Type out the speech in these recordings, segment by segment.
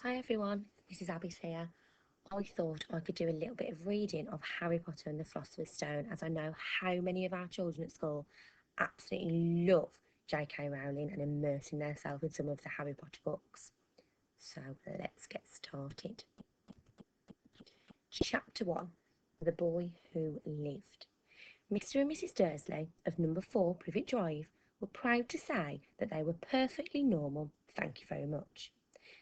Hi everyone, this is Abbiss here. I thought I could do a little bit of reading of Harry Potter and the Philosopher's Stone, as I know how many of our children at school absolutely love J.K. Rowling and immersing themselves in some of the Harry Potter books. So let's get started. Chapter 1: The Boy Who Lived. Mr. and Mrs. Dursley of number 4 Privet Drive were proud to say that they were perfectly normal, thank you very much.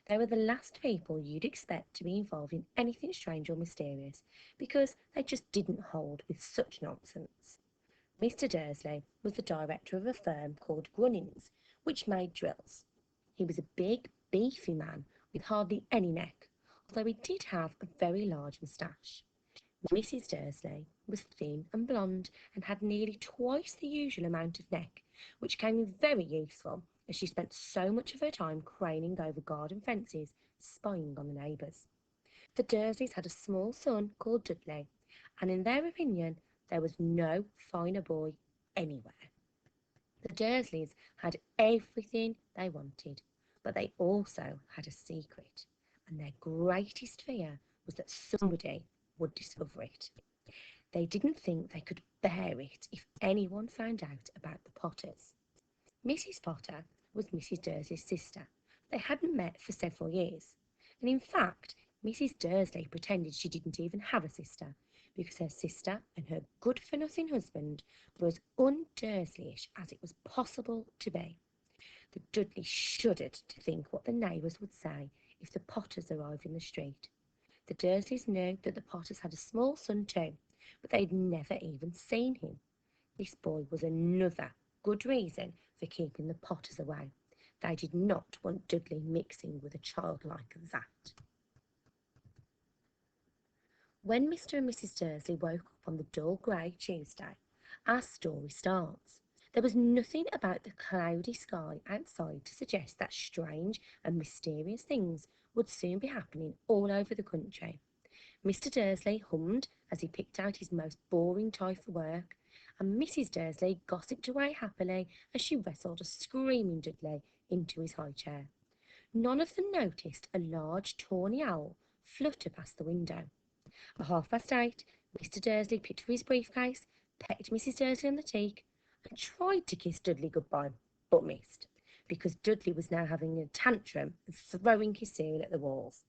They were the last people you'd expect to be involved in anything strange or mysterious, because they just didn't hold with such nonsense. Mr. Dursley was the director of a firm called Grunnings, which made drills. He was a big, beefy man with hardly any neck, although he did have a very large moustache. Mrs. Dursley was thin and blonde and had nearly twice the usual amount of neck, which came in very useful as she spent so much of her time craning over garden fences, spying on the neighbours. The Dursleys had a small son called Dudley, and in their opinion there was no finer boy anywhere. The Dursleys had everything they wanted, but they also had a secret, and their greatest fear was that somebody would discover it. They didn't think they could bear it if anyone found out about the Potters. Mrs. Potter was Mrs. Dursley's sister. They hadn't met for several years, and in fact, Mrs. Dursley pretended she didn't even have a sister, because her sister and her good-for-nothing husband were as un-Dursleyish as it was possible to be. The Dudleys shuddered to think what the neighbours would say if the Potters arrived in the street. The Dursleys knew that the Potters had a small son too, but they'd never even seen him. This boy was another good reason for keeping the Potters away. They did not want Dudley mixing with a child like that. When Mr. and Mrs. Dursley woke up on the dull grey Tuesday, our story starts. There was nothing about the cloudy sky outside to suggest that strange and mysterious things would soon be happening all over the country. Mr. Dursley hummed as he picked out his most boring tie for work, and Mrs. Dursley gossiped away happily as she wrestled a screaming Dudley into his high chair. None of them noticed a large tawny owl flutter past the window. At 8:30, Mr. Dursley picked for his briefcase, pecked Mrs. Dursley on the cheek, and tried to kiss Dudley goodbye, but missed, because Dudley was now having a tantrum and throwing his cereal at the walls.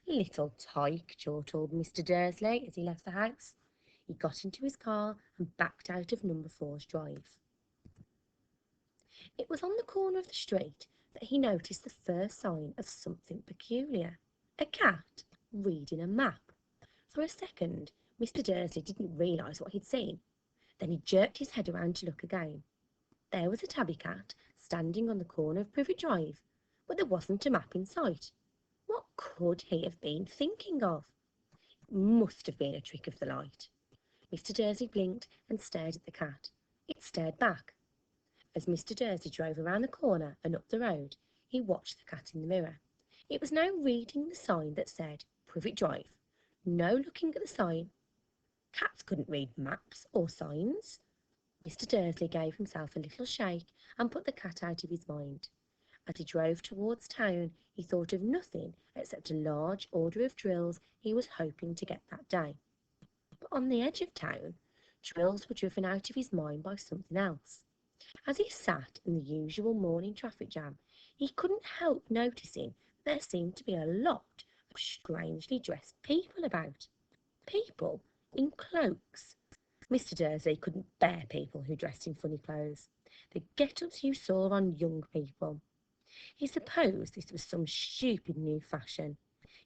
"Little tyke," chortled Mr. Dursley as he left the house. He got into his car and backed out of number 4's drive. It was on the corner of the street that he noticed the first sign of something peculiar. A cat reading a map. For a second, Mr. Dursley didn't realise what he'd seen. Then he jerked his head around to look again. There was a tabby cat standing on the corner of Privet Drive, but there wasn't a map in sight. What could he have been thinking of? It must have been a trick of the light. Mr. Dursley blinked and stared at the cat. It stared back. As Mr. Dursley drove around the corner and up the road, he watched the cat in the mirror. It was now reading the sign that said Privet Drive. No looking at the sign. Cats couldn't read maps or signs. Mr. Dursley gave himself a little shake and put the cat out of his mind. As he drove towards town, he thought of nothing except a large order of drills he was hoping to get that day. But on the edge of town, drills were driven out of his mind by something else. As he sat in the usual morning traffic jam, he couldn't help noticing that there seemed to be a lot of strangely dressed people about. People in cloaks. Mr. Dursley couldn't bear people who dressed in funny clothes. The get-ups you saw on young people. He supposed this was some stupid new fashion.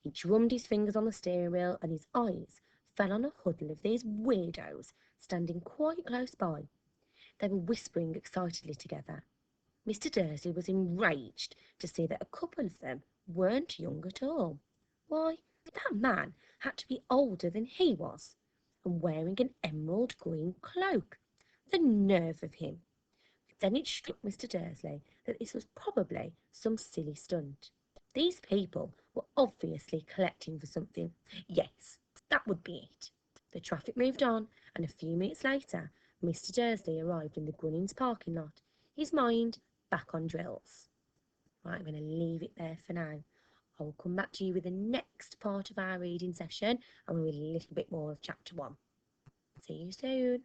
He drummed his fingers on the steering wheel and his eyes fell on a huddle of these weirdos standing quite close by. They were whispering excitedly together. Mr. Dursley was enraged to see that a couple of them weren't young at all. Why, that man had to be older than he was, and wearing an emerald green cloak. The nerve of him! Then it struck Mr. Dursley that this was probably some silly stunt. These people were obviously collecting for something. Yes, that would be it. The traffic moved on, and a few minutes later, Mr. Dursley arrived in the Grunnings parking lot, his mind back on drills. Right, I'm going to leave it there for now. I will come back to you with the next part of our reading session and with a little bit more of chapter 1. See you soon.